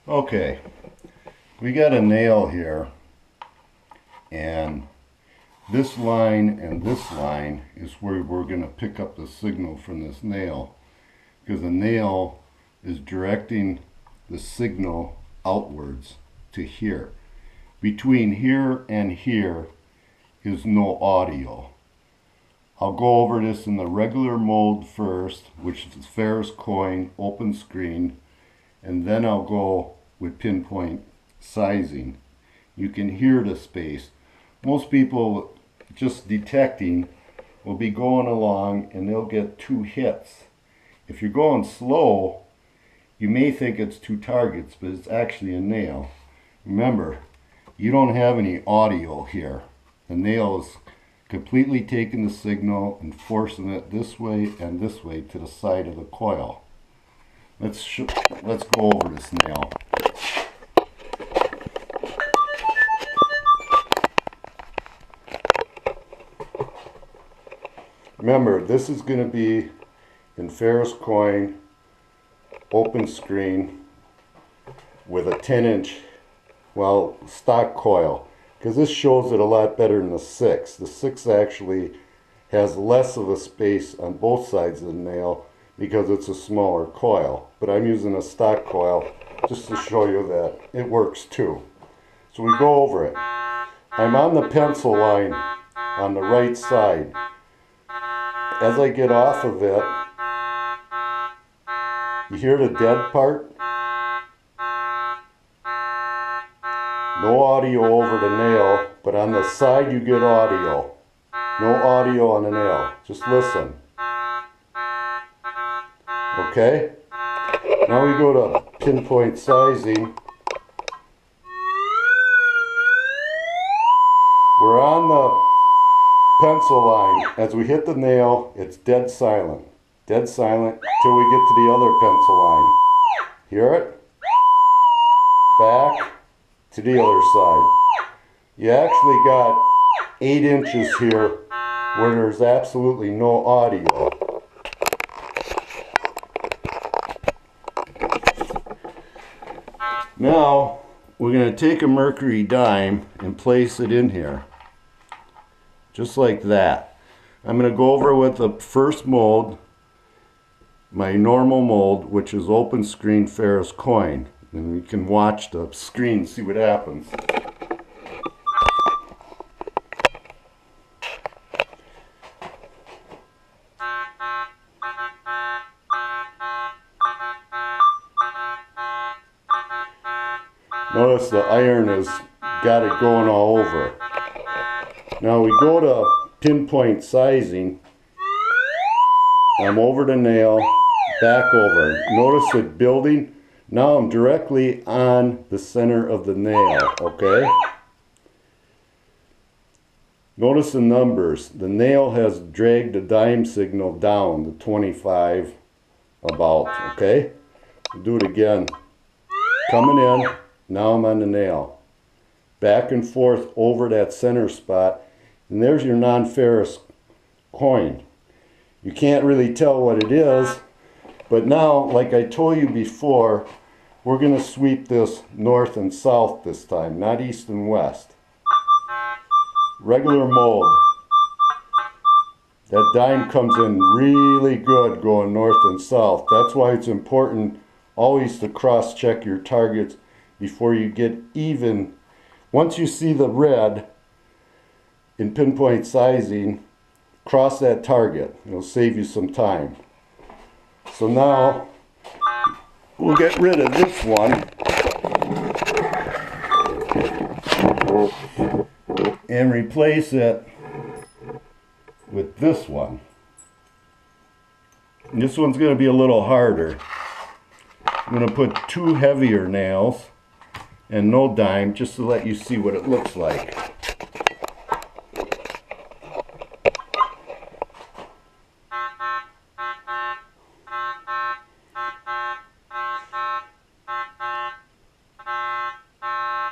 Okay, we got a nail here, and this line and this line is where we're going to pick up the signal from this nail, because the nail is directing the signal outwards to here. Between here and here is no audio. I'll go over this in the regular mode first, which is Ferris coin, open screen, and then I'll go with pinpoint sizing. You can hear the space. Most people just detecting will be going along and they'll get 2 hits. If you're going slow, you may think it's 2 targets, but it's actually a nail. Remember, you don't have any audio here. The nail is completely taking the signal and forcing it this way and this way to the side of the coil. Let's go over this nail. Remember, this is going to be in Ferris coin, open screen, with a 10-inch, well, stock coil, because this shows it a lot better than the 6. The 6 actually has less of a space on both sides of the nail because it's a smaller coil. But I'm using a stock coil just to show you that it works too. So we go over it. I'm on the pencil line on the right side. As I get off of it, you hear the dead part? No audio over the nail, but on the side you get audio. No audio on the nail. Just listen. Okay? Now we go to pinpoint sizing. We're on the pencil line. As we hit the nail, it's dead silent. Dead silent till we get to the other pencil line. Hear it? Back to the other side. You actually got 8 inches here where there's absolutely no audio. Now we're going to take a mercury dime and place it in here. Just like that. I'm going to go over with the first mold, my normal mold, which is open screen Ferris coin. And we can watch the screen, see what happens. Notice the iron has got it going all over. Now we go to pinpoint sizing. I'm over the nail, back over. Notice it building. Now I'm directly on the center of the nail, okay? Notice the numbers. The nail has dragged the dime signal down to 25 about, okay? We'll do it again. Coming in, now I'm on the nail. Back and forth over that center spot, and there's your non-ferrous coin. You can't really tell what it is, but now, like I told you before, we're going to sweep this north and south this time, not east and west. Regular mold. That dime comes in really good going north and south. That's why it's important always to cross-check your targets before you get even. Once you see the red in pinpoint sizing, cross that target. It'll save you some time. So now we'll get rid of this one and replace it with this one. And this one's going to be a little harder. I'm going to put 2 heavier nails and no dime just to let you see what it looks like.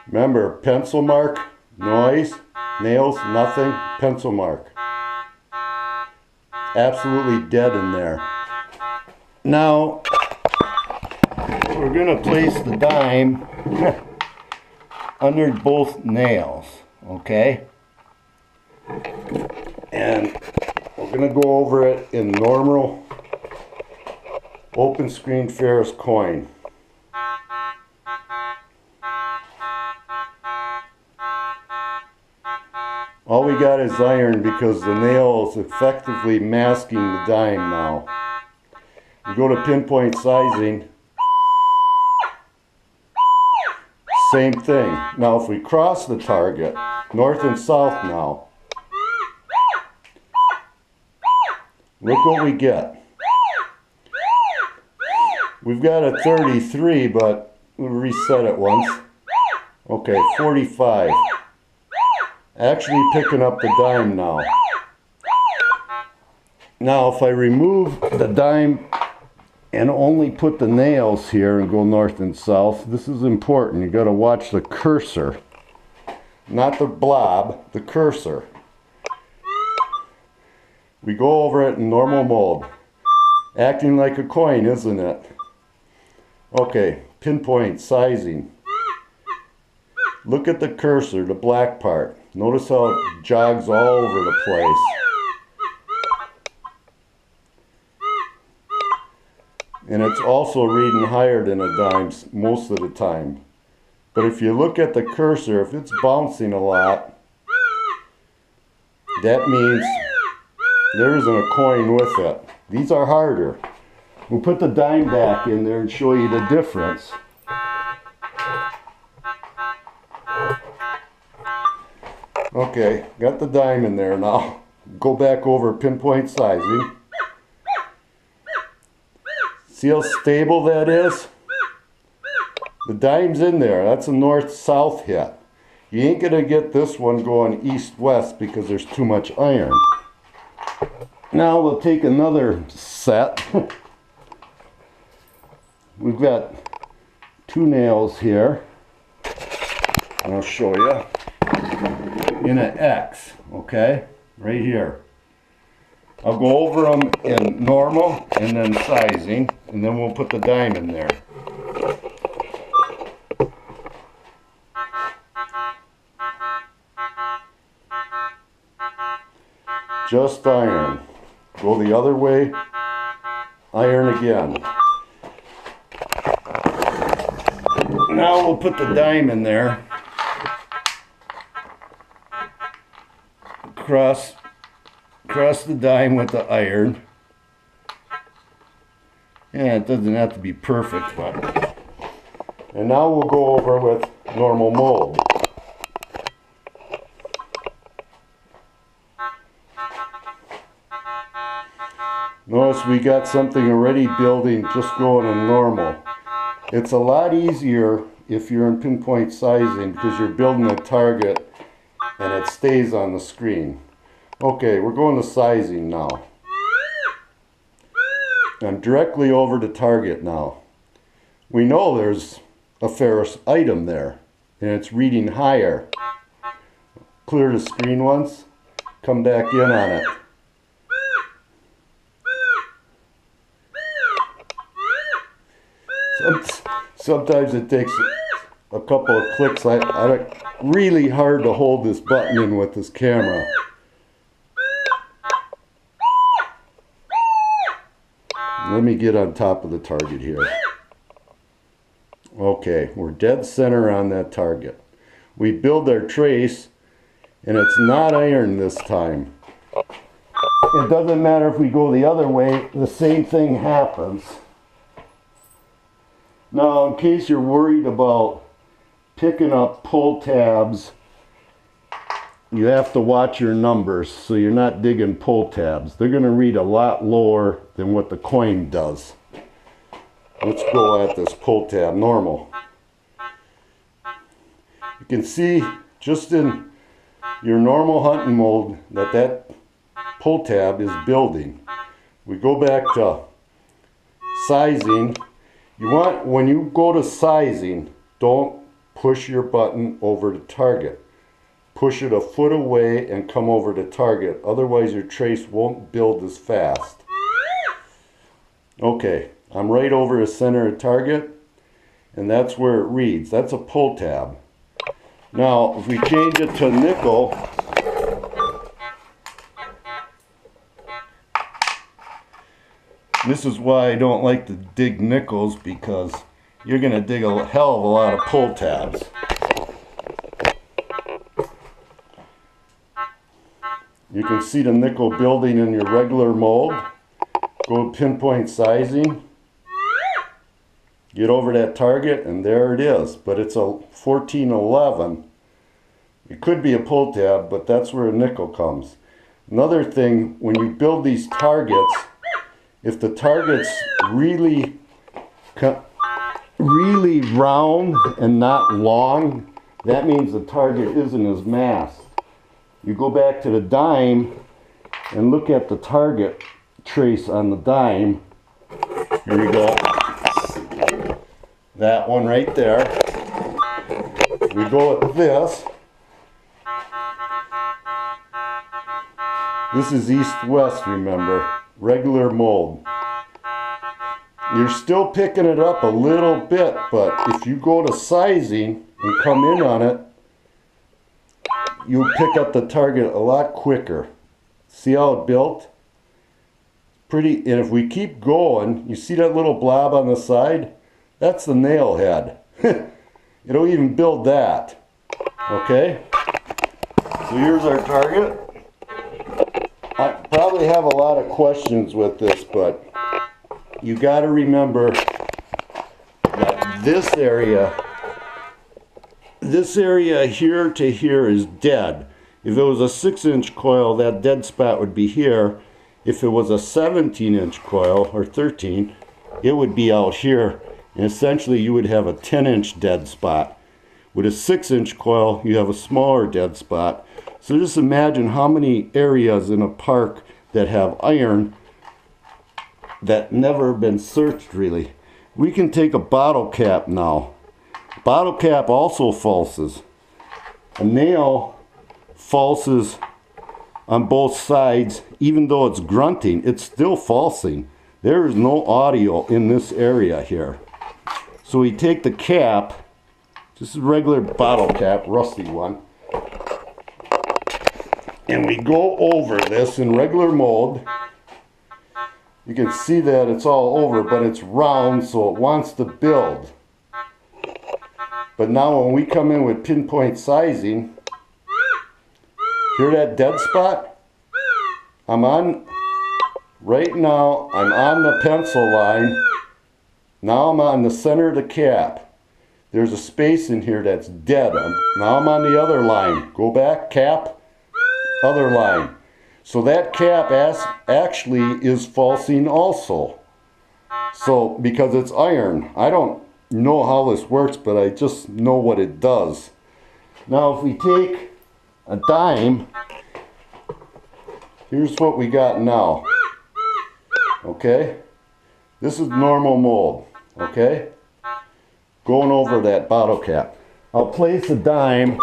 Remember, pencil mark, noise, nails, nothing, pencil mark. Absolutely dead in there. Now, we're going to place the dime under both nails, okay? And we're going to go over it in normal open screen Ferris coin. All we got is iron because the nail is effectively masking the dime now. We go to pinpoint sizing. Same thing. Now if we cross the target, north and south now, look what we get. We've got a 33, but we'll reset it once. Okay, 45. Actually picking up the dime now. Now if I remove the dime and only put the nails here and go north and south, this is important. You got to watch the cursor, not the blob, the cursor. We go over it in normal mode, acting like a coin, isn't it? Okay, pinpoint sizing. Look at the cursor, the black part. Notice how it jogs all over the place. And it's also reading higher than a dime most of the time. But if you look at the cursor, if it's bouncing a lot, that means there isn't a coin with it. These are harder. We'll put the dime back in there and show you the difference. Okay, got the dime in there now. Go back over pinpoint sizing. See how stable that is? The dime's in there. That's a north-south hit. You ain't gonna get this one going east-west because there's too much iron. Now we'll take another set. We've got 2 nails here. And I'll show you. In an X, okay? Right here. I'll go over them in normal and then sizing, and then we'll put the dime in there. Just iron. Go the other way, iron again. Now we'll put the dime in there. Cross the dime with the iron. Yeah, it doesn't have to be perfect, but. And now we'll go over with normal mold. Notice we got something already building just going in normal. It's a lot easier if you're in pinpoint sizing because you're building a target and it stays on the screen. Okay, we're going to sizing now. I'm directly over the target now. We know there's a ferrous item there and it's reading higher. Clear the screen once, come back in on it. Sometimes it takes a couple of clicks. Really hard to hold this button in with this camera. Let me get on top of the target here. Okay, we're dead center on that target. We build our trace, and it's not iron this time. It doesn't matter if we go the other way, the same thing happens. Now, in case you're worried about picking up pull tabs, you have to watch your numbers so you're not digging pull tabs. They're going to read a lot lower than what the coin does. Let's go at this pull tab normal. You can see just in your normal hunting mode that pull tab is building. We go back to sizing. You want, when you go to sizing, don't push your button over the target. Push it a foot away and come over to target. Otherwise your trace won't build as fast. Okay, I'm right over the center of target. and that's where it reads. That's a pull tab. Now, if we change it to nickel, this is why I don't like to dig nickels, because you're going to dig a hell of a lot of pull tabs. You can see the nickel building in your regular mold. Go to pinpoint sizing. Get over that target, and there it is. But it's a 1411. It could be a pull tab, but that's where a nickel comes. Another thing, when you build these targets, if the target's really round and not long, that means the target isn't as masked. You go back to the dime and look at the target trace on the dime. Here you go. That one right there. We go with this. This is east-west, remember. Regular mold. You're still picking it up a little bit, but if you go to sizing and come in on it, you'll pick up the target a lot quicker. See how it built? Pretty, and if we keep going, you see that little blob on the side? That's the nail head. It'll even build that. Okay? So here's our target. I probably have a lot of questions with this, but you got to remember that this area here to here is dead. If it was a 6-inch coil, that dead spot would be here. If it was a 17-inch coil, or 13, it would be out here. And essentially you would have a 10-inch dead spot. With a 6-inch coil, you have a smaller dead spot. So just imagine how many areas in a park that have iron that never been searched really. We can take a bottle cap now. Bottle cap also falses. A nail falses on both sides. Even though it's grunting, it's still falsing. There is no audio in this area here. So we take the cap, just a regular bottle cap, rusty one, and we go over this in regular mold. You can see that it's all over, but it's round, so it wants to build. But now when we come in with pinpoint sizing, hear that dead spot? Right now I'm on the pencil line. Now I'm on the center of the cap. There's a space in here that's dead. Now I'm on the other line. Go back, cap, other line. So that cap actually is falsing also. So, because it's iron. I don't know how this works, but I just know what it does. Now if we take a dime, here's what we got now. Okay? This is normal mold. Okay? Going over that bottle cap. I'll place a dime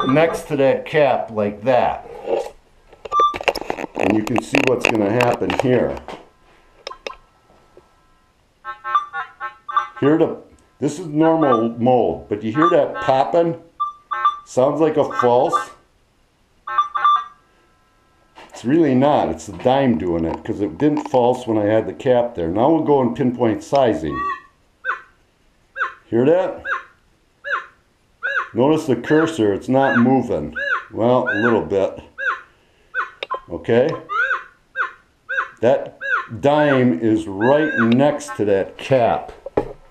next to that cap like that. And you can see what's going to happen here. This is normal mold, but you hear that popping? Sounds like a false. It's really not. It's the dime doing it, because it didn't false when I had the cap there. Now we'll go and pinpoint sizing. Hear that? Notice the cursor, it's not moving. Well, a little bit. Okay? That dime is right next to that cap.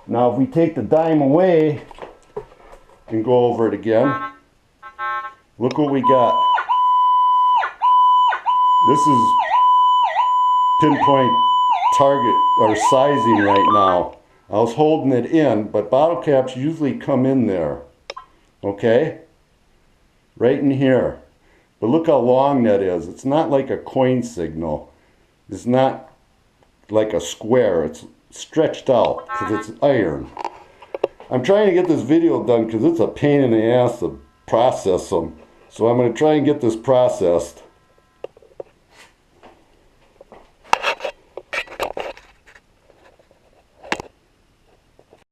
Now if we take the dime away and go over it again, look what we got. This is pinpoint target or sizing right now. I was holding it in, but bottle caps usually come in there. Okay? Right in here. But look how long that is. It's not like a coin signal. It's not like a square. It's stretched out because it's iron. I'm trying to get this video done because it's a pain in the ass to process them. So I'm going to try and get this processed.